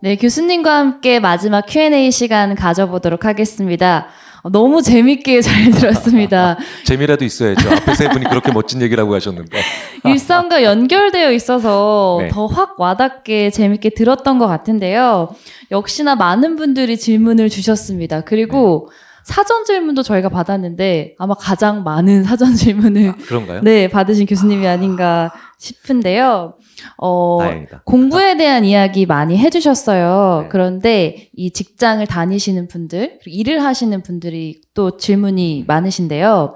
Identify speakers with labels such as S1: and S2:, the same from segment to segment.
S1: 네, 교수님과 함께 마지막 Q&A 시간 가져보도록 하겠습니다. 너무 재밌게 잘 들었습니다.
S2: 재미라도 있어야죠. 앞에 세 분이 그렇게 멋진 얘기라고 하셨는데.
S1: 일상과 연결되어 있어서
S2: 네.
S1: 더 확 와닿게 재밌게 들었던 것 같은데요. 역시나 많은 분들이 질문을 주셨습니다. 그리고 사전 질문도 저희가 받았는데 아마 가장 많은 사전 질문을
S2: 그런가요?
S1: 네, 받으신 교수님이 아닌가 싶은데요.
S2: 다행이다.
S1: 공부에 대한 이야기 많이 해주셨어요.
S2: 네.
S1: 그런데 이 직장을 다니시는 분들, 그리고 일을 하시는 분들이 또 질문이 많으신데요.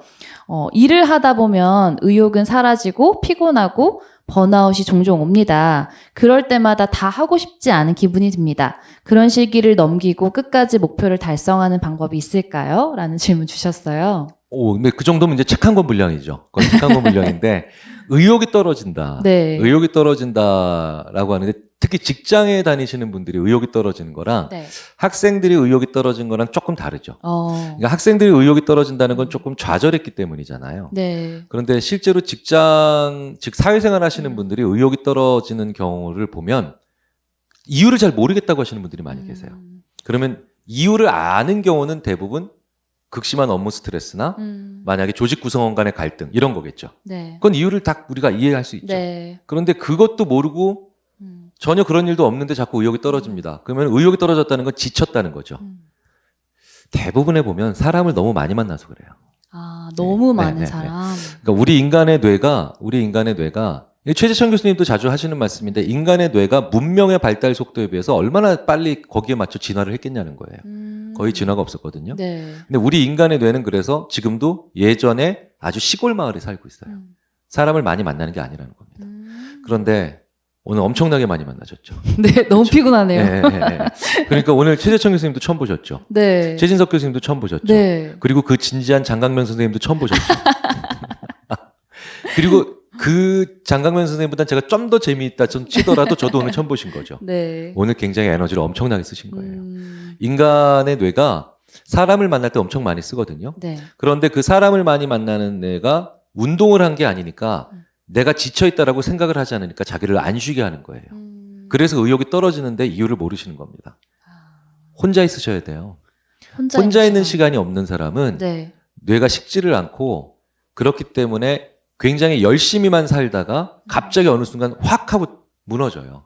S1: 일을 하다 보면 의욕은 사라지고 피곤하고 번아웃이 종종 옵니다. 그럴 때마다 다 하고 싶지 않은 기분이 듭니다. 그런 시기를 넘기고 끝까지 목표를 달성하는 방법이 있을까요? 라는 질문 주셨어요.
S2: 오, 근데 그 정도면 이제 책 한 권 분량이죠. 그건 책 한 권 분량인데 의욕이 떨어진다.
S1: 네.
S2: 의욕이 떨어진다라고 하는데 특히 직장에 다니시는 분들이 의욕이 떨어지는 거랑
S1: 네.
S2: 학생들이 의욕이 떨어진 거랑 조금 다르죠.
S1: 네.
S2: 그러니까 학생들이 의욕이 떨어진다는 건 조금 좌절했기 때문이잖아요.
S1: 네.
S2: 그런데 실제로 직장, 즉 사회생활 하시는 분들이 의욕이 떨어지는 경우를 보면 이유를 잘 모르겠다고 하시는 분들이 많이 계세요. 그러면 이유를 아는 경우는 대부분 극심한 업무 스트레스나 만약에 조직 구성원 간의 갈등 이런 거겠죠.
S1: 네.
S2: 그건 이유를 다 우리가 이해할 수 있죠.
S1: 네.
S2: 그런데 그것도 모르고 전혀 그런 일도 없는데 자꾸 의욕이 떨어집니다. 그러면 의욕이 떨어졌다는 건 지쳤다는 거죠. 대부분에 보면 사람을 너무 많이 만나서 그래요.
S1: 아, 너무
S2: 네,
S1: 많은
S2: 네,
S1: 사람.
S2: 그러니까 우리 인간의 뇌가 이게 최재천 교수님도 자주 하시는 말씀인데 인간의 뇌가 문명의 발달 속도에 비해서 얼마나 빨리 거기에 맞춰 진화를 했겠냐는 거예요. 거의 진화가 없었거든요.
S1: 네.
S2: 근데 우리 인간의 뇌는 그래서 지금도 예전에 아주 시골 마을에 살고 있어요. 사람을 많이 만나는 게 아니라는 겁니다. 그런데 오늘 엄청나게 많이 만나셨죠.
S1: 네, 너무 피곤하네요.
S2: 네, 네, 네. 그러니까 오늘 최재천 교수님도 처음 보셨죠.
S1: 네.
S2: 최진석 교수님도 처음 보셨죠.
S1: 네.
S2: 그리고 그 진지한 장강명 선생님도 처음 보셨죠. 그리고 그 장강명 선생님보다 제가 좀 더 재미있다 좀 치더라도 저도 오늘 처음 보신 거죠.
S1: 네.
S2: 오늘 굉장히 에너지를 엄청나게 쓰신 거예요. 인간의 뇌가 사람을 만날 때 엄청 많이 쓰거든요.
S1: 네.
S2: 그런데 그 사람을 많이 만나는 뇌가 운동을 한 게 아니니까 내가 지쳐있다라고 생각을 하지 않으니까 자기를 안 쉬게 하는 거예요. 그래서 의욕이 떨어지는데 이유를 모르시는 겁니다. 혼자 있으셔야 돼요. 혼자 있는 시간이 없는 사람은
S1: 네.
S2: 뇌가 식지를 않고 그렇기 때문에 굉장히 열심히만 살다가 갑자기 어느 순간 확 하고 무너져요.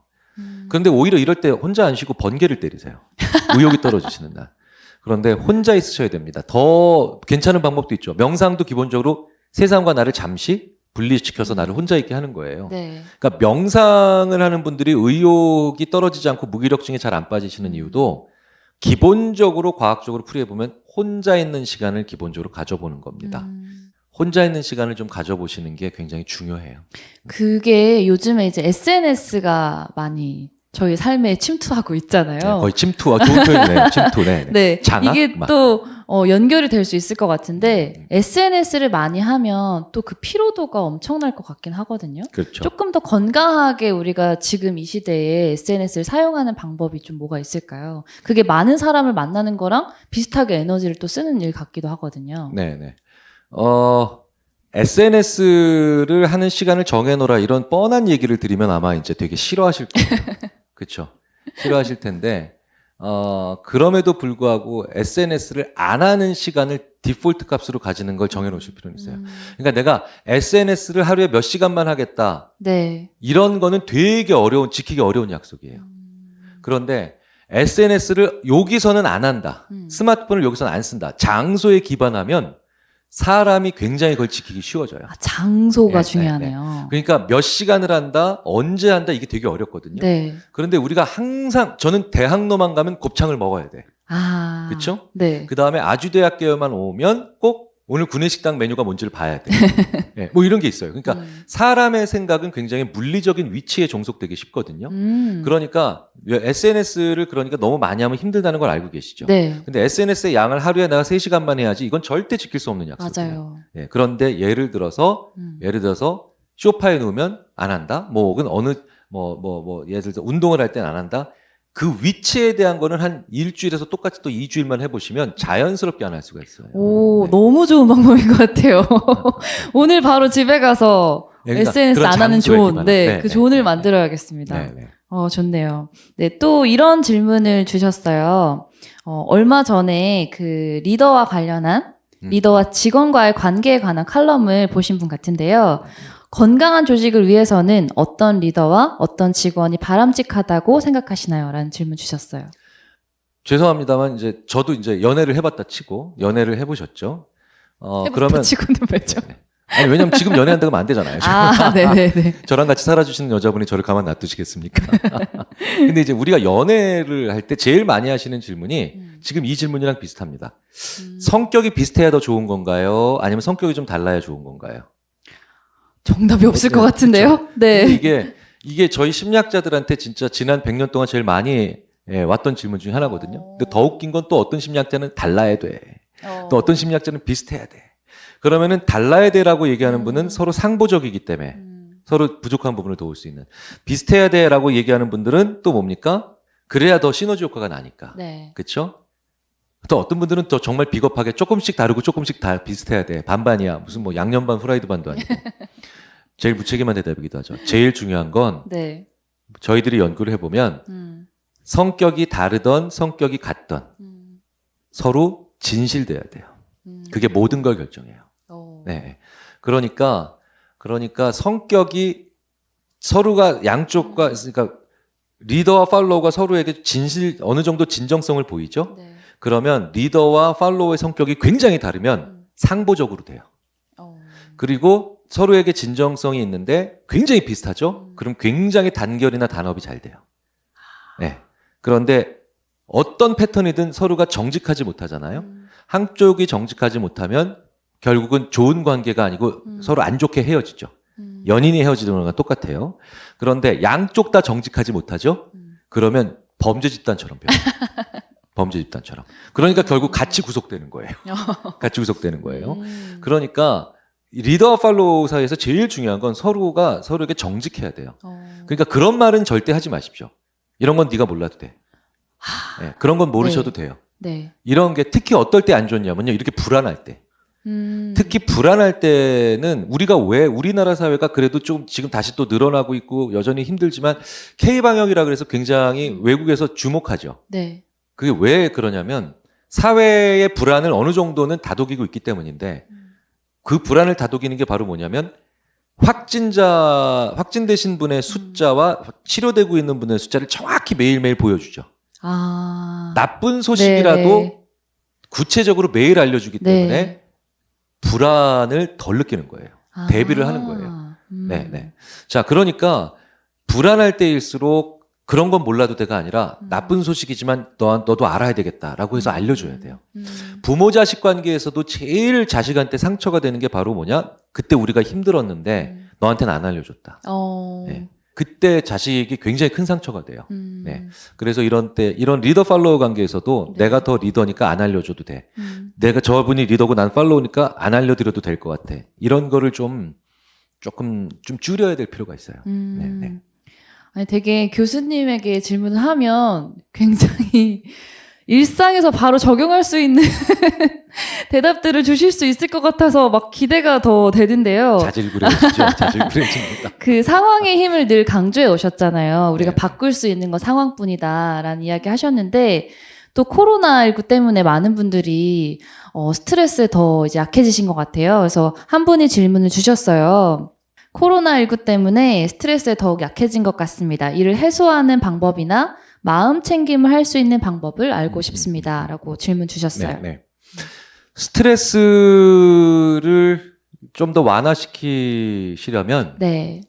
S2: 그런데 오히려 이럴 때 혼자 안 쉬고 번개를 때리세요. 의욕이 떨어지시는 날. 그런데 혼자 있으셔야 됩니다. 더 괜찮은 방법도 있죠. 명상도 기본적으로 세상과 나를 잠시 분리시켜서 나를 혼자 있게 하는 거예요.
S1: 네.
S2: 그러니까 명상을 하는 분들이 의욕이 떨어지지 않고 무기력증에 잘 안 빠지시는 이유도 기본적으로 과학적으로 풀이해보면 혼자 있는 시간을 기본적으로 가져보는 겁니다. 혼자 있는 시간을 좀 가져보시는 게 굉장히 중요해요.
S1: 그게 요즘에 이제 SNS가 많이 저희 삶에 침투하고 있잖아요.
S2: 네, 거의 침투와 좋은 표현이네요. 침투. 네.
S1: 네.
S2: 장악?
S1: 이게
S2: 막.
S1: 또 연결이 될 수 있을 것 같은데 SNS를 많이 하면 또 그 피로도가 엄청날 것 같긴 하거든요.
S2: 그렇죠.
S1: 조금 더 건강하게 우리가 지금 이 시대에 SNS를 사용하는 방법이 좀 뭐가 있을까요? 그게 많은 사람을 만나는 거랑 비슷하게 에너지를 또 쓰는 일 같기도 하거든요.
S2: 네네. SNS를 하는 시간을 정해놓으라 이런 뻔한 얘기를 드리면 아마 이제 되게 싫어하실 거예요. 그렇죠. 싫어하실 텐데 그럼에도 불구하고 SNS를 안 하는 시간을 디폴트 값으로 가지는 걸 정해놓으실 필요는 있어요. 그러니까 내가 SNS를 하루에 몇 시간만 하겠다.
S1: 네.
S2: 이런 거는 되게 지키기 어려운 약속이에요. 그런데 SNS를 여기서는 안 한다. 스마트폰을 여기서는 안 쓴다. 장소에 기반하면 사람이 굉장히 그걸 지키기 쉬워져요.
S1: 아, 장소가
S2: 네,
S1: 중요하네요.
S2: 그러니까 몇 시간을 한다, 언제 한다 이게 되게 어렵거든요.
S1: 네.
S2: 그런데 우리가 항상 저는 대학로만 가면 곱창을 먹어야 돼.
S1: 아.
S2: 그렇죠?
S1: 네.
S2: 그 다음에 아주대학교만 오면 꼭 오늘 구내식당 메뉴가 뭔지를 봐야 돼. 네, 뭐 이런 게 있어요. 그러니까 사람의 생각은 굉장히 물리적인 위치에 종속되기 쉽거든요. 그러니까 SNS를 그러니까 너무 많이 하면 힘들다는 걸 알고 계시죠.
S1: 네.
S2: 근데 SNS의 양을 하루에 내가 3시간만 해야지 이건 절대 지킬 수 없는 약속이에요.
S1: 맞아요.
S2: 네, 그런데 예를 들어서 소파에 누우면 안 한다. 뭐 혹은 어느 예를 들어서 운동을 할 때는 안 한다. 그 위치에 대한 거는 한 일주일에서 똑같이 또 2주일만 해보시면 자연스럽게 안 할 수가 있어요.
S1: 오,
S2: 네.
S1: 너무 좋은 방법인 것 같아요. 오늘 바로 집에 가서
S2: 그러니까
S1: SNS
S2: 그런
S1: 안 하는
S2: 장소에
S1: 존,
S2: 기반한.
S1: 네,
S2: 네,
S1: 그
S2: 네,
S1: 존을
S2: 네,
S1: 만들어야겠습니다.
S2: 네, 네.
S1: 좋네요. 네, 또 이런 질문을 주셨어요. 얼마 전에 그 리더와 관련한 리더와 직원과의 관계에 관한 칼럼을 보신 분 같은데요. 건강한 조직을 위해서는 어떤 리더와 어떤 직원이 바람직하다고 생각하시나요? 라는 질문 주셨어요.
S2: 죄송합니다만 이제 저도 이제 연애를 해봤다 치고 연애를 해보셨죠? 그러면
S1: 치고는 왜죠?
S2: 네. 아니 왜냐면 지금 연애한다고 하면 안 되잖아요.
S1: 아, 네네네.
S2: 저랑 같이 살아주시는 여자분이 저를 가만 놔두시겠습니까? 근데 이제 우리가 연애를 할 때 제일 많이 하시는 질문이 지금 이 질문이랑 비슷합니다. 성격이 비슷해야 더 좋은 건가요? 아니면 성격이 좀 달라야 좋은 건가요?
S1: 정답이 없을 것 같은데요? 네.
S2: 근데 이게 저희 심리학자들한테 진짜 지난 100년 동안 제일 많이 왔던 질문 중에 하나거든요. 근데 더 웃긴 건 또 어떤 심리학자는 달라야 돼. 또 어떤 심리학자는 비슷해야 돼. 그러면은 달라야 돼라고 얘기하는 분은 서로 상보적이기 때문에 서로 부족한 부분을 도울 수 있는. 비슷해야 돼라고 얘기하는 분들은 또 뭡니까? 그래야 더 시너지 효과가 나니까.
S1: 네.
S2: 그렇죠? 또 어떤 분들은 또 정말 비겁하게 조금씩 다르고 조금씩 다 비슷해야 돼. 반반이야. 무슨 뭐 양념 반 후라이드 반도 아니고. 제일 무책임한 대답이기도 하죠. 제일 중요한 건
S1: 네.
S2: 저희들이 연구를 해보면 성격이 다르던 성격이 같던 서로 진실돼야 돼요. 그게 모든 걸 결정해요. 네. 그러니까 성격이 서로가 양쪽과 그러니까 리더와 팔로워가 서로에게 어느 정도 진정성을 보이죠.
S1: 네.
S2: 그러면 리더와 팔로워의 성격이 굉장히 다르면 상보적으로 돼요. 그리고 서로에게 진정성이 있는데 굉장히 비슷하죠. 그럼 굉장히 단결이나 단합이 잘 돼요. 네. 그런데 어떤 패턴이든 서로가 정직하지 못하잖아요. 한쪽이 정직하지 못하면 결국은 좋은 관계가 아니고 서로 안 좋게 헤어지죠. 연인이 헤어지는 거랑 똑같아요. 그런데 양쪽 다 정직하지 못하죠. 그러면 범죄 집단처럼 변해요. 범죄 집단처럼. 그러니까 결국 같이 구속되는 거예요. 같이 구속되는 거예요. 그러니까 리더와 팔로우 사이에서 제일 중요한 건 서로가 서로에게 정직해야 돼요. 그러니까 그런 말은 절대 하지 마십시오. 이런 건 네가 몰라도 돼. 네, 그런 건 모르셔도 돼요.
S1: 네.
S2: 이런 게 특히 어떨 때 안 좋냐면요. 이렇게 불안할 때. 특히 불안할 때는 우리나라 사회가 그래도 좀 지금 다시 또 늘어나고 있고 여전히 힘들지만 K방역이라 그래서 굉장히 외국에서 주목하죠.
S1: 네.
S2: 그게 왜 그러냐면 사회의 불안을 어느 정도는 다독이고 있기 때문인데 그 불안을 다독이는 게 바로 뭐냐면 확진되신 분의 숫자와 치료되고 있는 분의 숫자를 정확히 매일매일 보여주죠. 나쁜 소식이라도
S1: 네.
S2: 구체적으로 매일 알려주기 때문에
S1: 네.
S2: 불안을 덜 느끼는 거예요. 대비를 하는 거예요. 네. 자, 그러니까 불안할 때일수록 그런 건 몰라도 돼가 아니라 나쁜 소식이지만 너도 알아야 되겠다라고 해서 알려줘야 돼요. 부모 자식 관계에서도 제일 자식한테 상처가 되는 게 바로 뭐냐? 그때 우리가 힘들었는데 너한테는 안 알려줬다. 네. 그때 자식이 굉장히 큰 상처가 돼요. 네. 그래서 이런 리더 팔로워 관계에서도
S1: 네.
S2: 내가 더 리더니까 안 알려줘도 돼. 내가 저분이 리더고 난 팔로우니까 안 알려드려도 될 것 같아. 이런 거를 조금 줄여야 될 필요가 있어요. 네.
S1: 아니, 되게 교수님에게 질문을 하면 굉장히 일상에서 바로 적용할 수 있는 대답들을 주실 수 있을 것 같아서 막 기대가 더 되는데요.
S2: 자질구레하시죠? 자질구레해집니다.
S1: 그 상황의 힘을 늘 강조해 오셨잖아요. 우리가
S2: 네.
S1: 바꿀 수 있는 건 상황뿐이다라는 이야기 하셨는데 또 코로나19 때문에 많은 분들이 스트레스에 더 이제 약해지신 것 같아요. 그래서 한 분이 질문을 주셨어요. 코로나19 때문에 스트레스에 더욱 약해진 것 같습니다. 이를 해소하는 방법이나 마음 챙김을 할 수 있는 방법을 알고 싶습니다. 라고 질문 주셨어요.
S2: 네. 스트레스를 좀 더 완화시키시려면
S1: 네.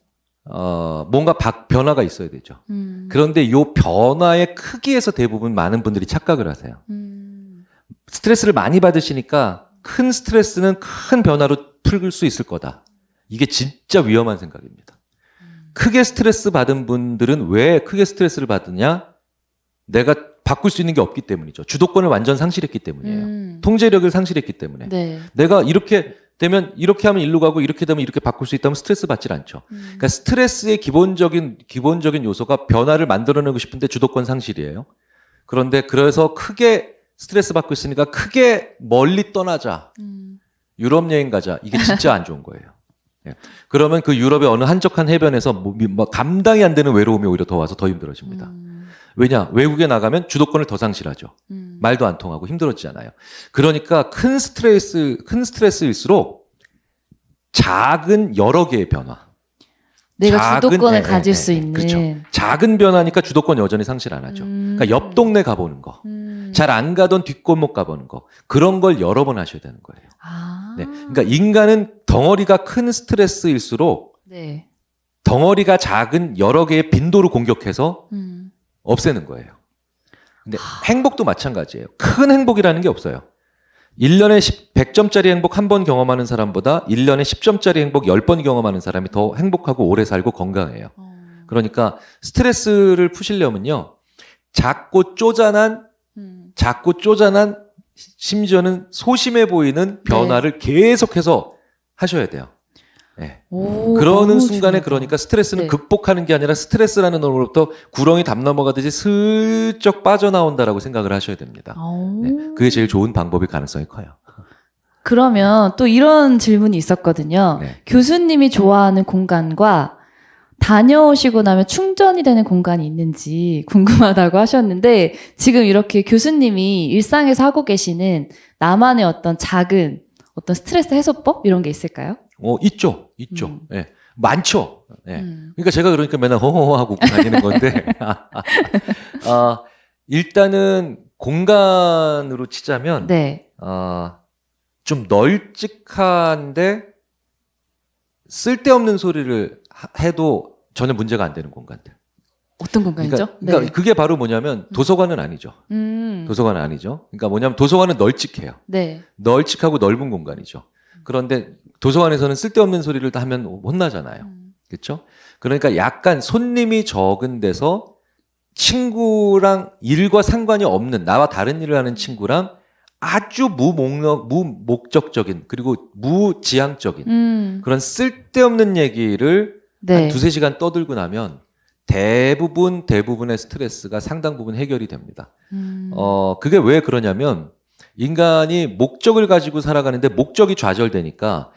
S2: 뭔가 변화가 있어야 되죠. 그런데 이 변화의 크기에서 대부분 많은 분들이 착각을 하세요. 스트레스를 많이 받으시니까 큰 스트레스는 큰 변화로 풀 수 있을 거다. 이게 진짜 위험한 생각입니다. 크게 스트레스 받은 분들은 왜 크게 스트레스를 받느냐? 내가 바꿀 수 있는 게 없기 때문이죠. 주도권을 완전 상실했기 때문이에요. 통제력을 상실했기 때문에.
S1: 네.
S2: 내가 이렇게 되면 이렇게 하면 일로 가고 이렇게 되면 이렇게 바꿀 수 있다면 스트레스 받질 않죠. 그러니까 스트레스의 기본적인 요소가 변화를 만들어내고 싶은데 주도권 상실이에요. 그래서 크게 스트레스 받고 있으니까 크게 멀리 떠나자. 유럽 여행 가자. 이게 진짜 안 좋은 거예요. 예. 그러면 그 유럽의 어느 한적한 해변에서 뭐 감당이 안 되는 외로움이 오히려 더 와서 더 힘들어집니다. 왜냐? 외국에 나가면 주도권을 더 상실하죠. 말도 안 통하고 힘들어지잖아요. 그러니까 큰 스트레스일수록 작은 여러 개의 변화.
S1: 내가 주도권을 가질
S2: 예,
S1: 수 있는.
S2: 그렇죠. 작은 변화니까 주도권 여전히 상실 안 하죠. 그러니까 옆 동네 가보는 거. 잘 안 가던 뒷골목 가보는 거. 그런 걸 여러 번 하셔야 되는 거예요.
S1: 아.
S2: 네. 그러니까 인간은 덩어리가 큰 스트레스일수록
S1: 네.
S2: 덩어리가 작은 여러 개의 빈도로 공격해서 없애는 거예요. 근데 행복도 마찬가지예요. 큰 행복이라는 게 없어요. 1년에 100점짜리 행복 한 번 경험하는 사람보다 1년에 10점짜리 행복 10번 경험하는 사람이 더 행복하고 오래 살고 건강해요. 그러니까 스트레스를 푸시려면요. 작고 쪼잔한 심지어는 소심해 보이는 변화를 계속해서 하셔야 돼요. 네.
S1: 오,
S2: 그러는
S1: 너무
S2: 순간에
S1: 중요하다.
S2: 그러니까 스트레스는
S1: 네.
S2: 극복하는 게 아니라 스트레스라는 놈으로부터 구렁이 담 넘어가듯이 슬쩍 빠져나온다라고 생각을 하셔야 됩니다.
S1: 오.
S2: 네. 그게 제일 좋은 방법일 가능성이 커요.
S1: 그러면 또 이런 질문이 있었거든요.
S2: 네.
S1: 교수님이 좋아하는 공간과 다녀오시고 나면 충전이 되는 공간이 있는지 궁금하다고 하셨는데 지금 이렇게 교수님이 일상에서 하고 계시는 나만의 어떤 작은 어떤 스트레스 해소법 이런 게 있을까요?
S2: 있죠. 예. 많죠. 예. 그러니까 제가 그러니까 맨날 허허허 하고 웃고 다니는 건데, 일단은 공간으로 치자면,
S1: 네.
S2: 좀 널찍한데 쓸데없는 소리를 해도 전혀 문제가 안 되는 공간들.
S1: 어떤 공간이죠?
S2: 그러니까 그게 바로 뭐냐면 도서관은 아니죠. 도서관은 아니죠. 그러니까 뭐냐면 도서관은 널찍해요.
S1: 네.
S2: 널찍하고 넓은 공간이죠. 그런데 도서관에서는 쓸데없는 소리를 다 하면 혼나잖아요. 그렇죠? 그러니까 약간 손님이 적은 데서 친구랑 일과 상관이 없는 나와 다른 일을 하는 친구랑 아주 무목적적인 그리고 무지향적인 그런 쓸데없는 얘기를
S1: 네.
S2: 한 두세 시간 떠들고 나면 대부분의 스트레스가 상당 부분 해결이 됩니다. 그게 왜 그러냐면 인간이 목적을 가지고 살아가는데 목적이 좌절되니까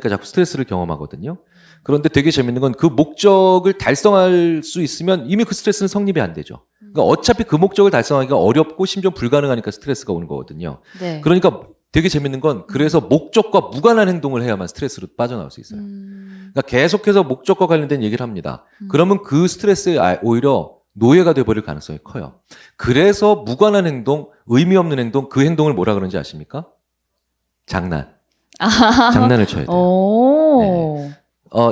S2: 자꾸 스트레스를 경험하거든요. 그런데 되게 재밌는 건 그 목적을 달성할 수 있으면 이미 그 스트레스는 성립이 안 되죠. 그러니까 어차피 그 목적을 달성하기가 어렵고 심지어 불가능하니까 스트레스가 오는 거거든요.
S1: 네.
S2: 그러니까 되게 재밌는 건 그래서 목적과 무관한 행동을 해야만 스트레스로 빠져나올 수 있어요. 그러니까 계속해서 목적과 관련된 얘기를 합니다. 그러면 그 스트레스에 오히려 노예가 돼버릴 가능성이 커요. 그래서 무관한 행동, 의미 없는 행동, 그 행동을 뭐라 그러는지 아십니까? 장난을 쳐야 돼요.
S1: 오.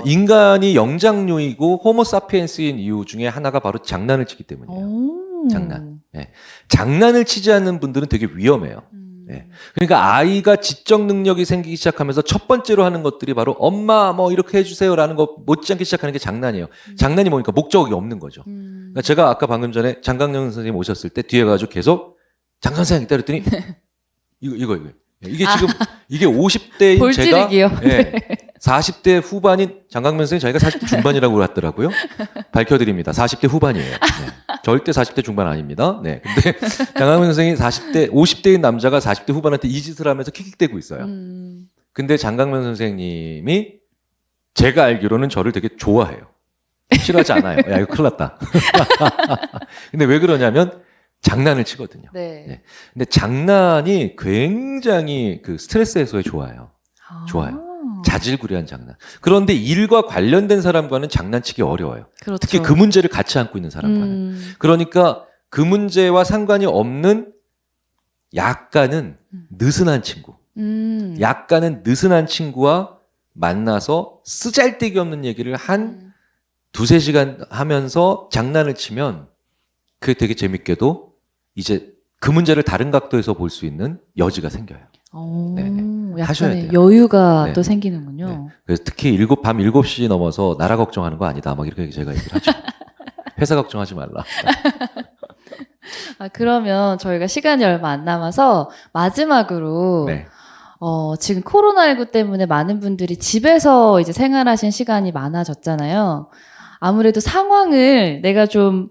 S2: 인간이 영장류이고 호모사피엔스인 이유 중에 하나가 바로 장난을 치기 때문이에요.
S1: 오.
S2: 장난. 네. 장난을 치지 않는 분들은 되게 위험해요. 네. 그러니까 아이가 지적 능력이 생기기 시작하면서 첫 번째로 하는 것들이 바로 엄마 뭐 이렇게 해주세요라는 거 못지않게 시작하는 게 장난이에요. 장난이 뭐니까 목적이 없는 거죠. 그러니까 제가 아까 방금 전에 장강영 선생님 오셨을 때 뒤에 가지고 계속 장 선생님 기다렸더니 이거 이게 지금 이게 50대인 제가
S1: 볼찌르기요.
S2: 예, 40대 후반인 장강명 선생님 자기가 40대 중반이라고 하더라고요. 밝혀드립니다. 40대 후반이에요. 네. 절대 40대 중반 아닙니다. 네. 근데 장강명 선생이 50대인 남자가 40대 후반한테 이 짓을 하면서 킥킥대고 있어요. 근데 장강명 선생님이 제가 알기로는 저를 되게 좋아해요. 싫어하지 않아요. 야, 이거 큰일 났다. 근데 왜 그러냐면 장난을 치거든요.
S1: 네.
S2: 네. 근데 장난이 굉장히 그 스트레스 해소에 좋아요. 좋아요. 자질구레한 장난. 그런데 일과 관련된 사람과는 장난치기 어려워요.
S1: 그렇죠.
S2: 특히 그 문제를 같이 안고 있는 사람과는. 그러니까 그 문제와 상관이 없는 약간은 느슨한 친구. 약간은 느슨한 친구와 만나서 쓰잘데기 없는 얘기를 한 두세 시간 하면서 장난을 치면 그게 되게 재밌게도 이제 그 문제를 다른 각도에서 볼 수 있는 여지가 생겨요. 하셔야
S1: 약간의
S2: 돼요.
S1: 여유가
S2: 네.
S1: 또 생기는군요.
S2: 네. 그래서 특히 밤 7시 넘어서 나라 걱정하는 거 아니다. 막 이렇게 제가 얘기를 하죠. 회사 걱정하지 말라.
S1: 그러면 저희가 시간이 얼마 안 남아서 마지막으로
S2: 네.
S1: 지금 코로나19 때문에 많은 분들이 집에서 이제 생활하신 시간이 많아졌잖아요. 아무래도 상황을 내가 좀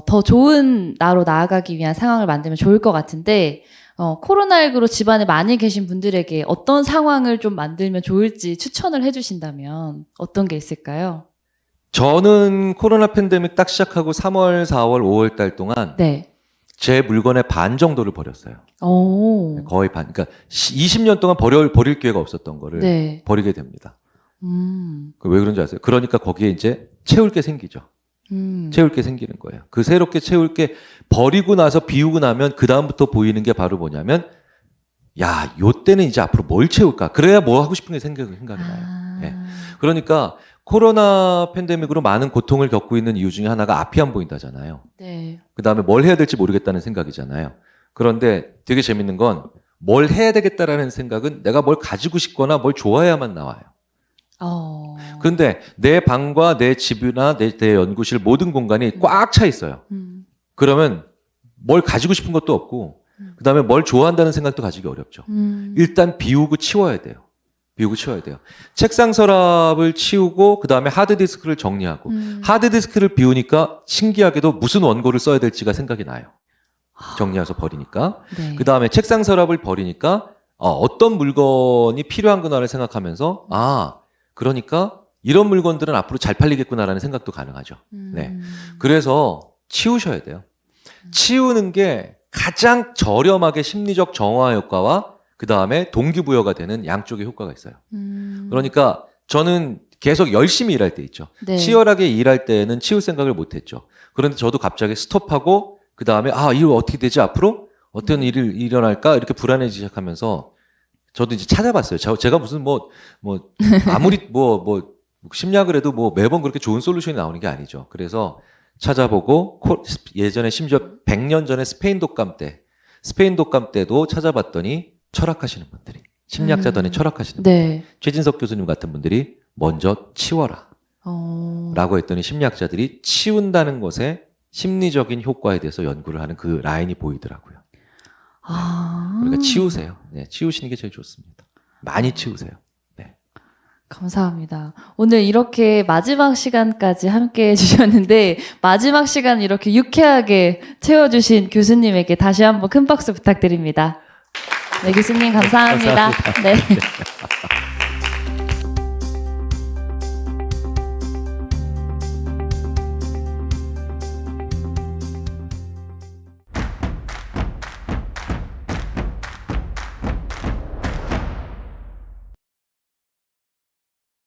S1: 더 좋은 나로 나아가기 위한 상황을 만들면 좋을 것 같은데, 코로나19로 집안에 많이 계신 분들에게 어떤 상황을 좀 만들면 좋을지 추천을 해주신다면 어떤 게 있을까요?
S2: 저는 코로나 팬데믹 딱 시작하고 3월, 4월, 5월 달 동안
S1: 네.
S2: 제 물건의 반 정도를 버렸어요.
S1: 오.
S2: 거의 반. 그러니까 20년 동안 버릴 기회가 없었던 거를
S1: 네.
S2: 버리게 됩니다. 왜 그런지 아세요? 그러니까 거기에 이제 채울 게 생기죠. 채울 게 생기는 거예요. 그 새롭게 채울 게 버리고 나서 비우고 나면 그 다음부터 보이는 게 바로 뭐냐면, 야, 요 때는 이제 앞으로 뭘 채울까? 그래야 뭐 하고 싶은 게 생각이 나요. 네. 그러니까 코로나 팬데믹으로 많은 고통을 겪고 있는 이유 중에 하나가 앞이 안 보인다잖아요.
S1: 네.
S2: 그 다음에 뭘 해야 될지 모르겠다는 생각이잖아요. 그런데 되게 재밌는 건 뭘 해야 되겠다라는 생각은 내가 뭘 가지고 싶거나 뭘 좋아해야만 나와요. 그런데 내 방과 내 집이나 내 연구실 모든 공간이 꽉 차 있어요. 그러면 뭘 가지고 싶은 것도 없고 그 다음에 뭘 좋아한다는 생각도 가지기 어렵죠. 일단 비우고 치워야 돼요. 비우고 치워야 돼요. 책상 서랍을 치우고 그 다음에 하드디스크를 정리하고 하드디스크를 비우니까 신기하게도 무슨 원고를 써야 될지가 생각이 나요. 정리해서 버리니까.
S1: 네.
S2: 그 다음에 책상 서랍을 버리니까 어떤 물건이 필요한구나를 생각하면서 그러니까 이런 물건들은 앞으로 잘 팔리겠구나라는 생각도 가능하죠. 네. 그래서 치우셔야 돼요. 치우는 게 가장 저렴하게 심리적 정화 효과와 그 다음에 동기부여가 되는 양쪽의 효과가 있어요. 그러니까 저는 계속 열심히 일할 때 있죠.
S1: 네.
S2: 치열하게 일할 때는 치울 생각을 못 했죠. 그런데 저도 갑자기 스톱하고 그 다음에 이거 어떻게 되지 앞으로? 어떤 일이 일어날까? 이렇게 불안해지기 시작하면서 저도 이제 찾아봤어요. 제가 무슨 아무리 심리학을 해도 매번 그렇게 좋은 솔루션이 나오는 게 아니죠. 그래서 찾아보고 예전에 심지어 100년 전에 스페인 독감 때도 찾아봤더니 철학하시는 분들이 심리학자들이 철학하시는 분들 최진석 교수님 같은 분들이 먼저 치워라 라고 했더니 심리학자들이 치운다는 것에 심리적인 효과에 대해서 연구를 하는 그 라인이 보이더라고요. 그러니까 치우세요. 네, 치우시는 게 제일 좋습니다. 많이 치우세요. 네.
S1: 감사합니다. 오늘 이렇게 마지막 시간까지 함께 해주셨는데 마지막 시간 이렇게 유쾌하게 채워주신 교수님에게 다시 한번 큰 박수 부탁드립니다. 네, 교수님 감사합니다.
S2: 감사합니다.
S1: 네.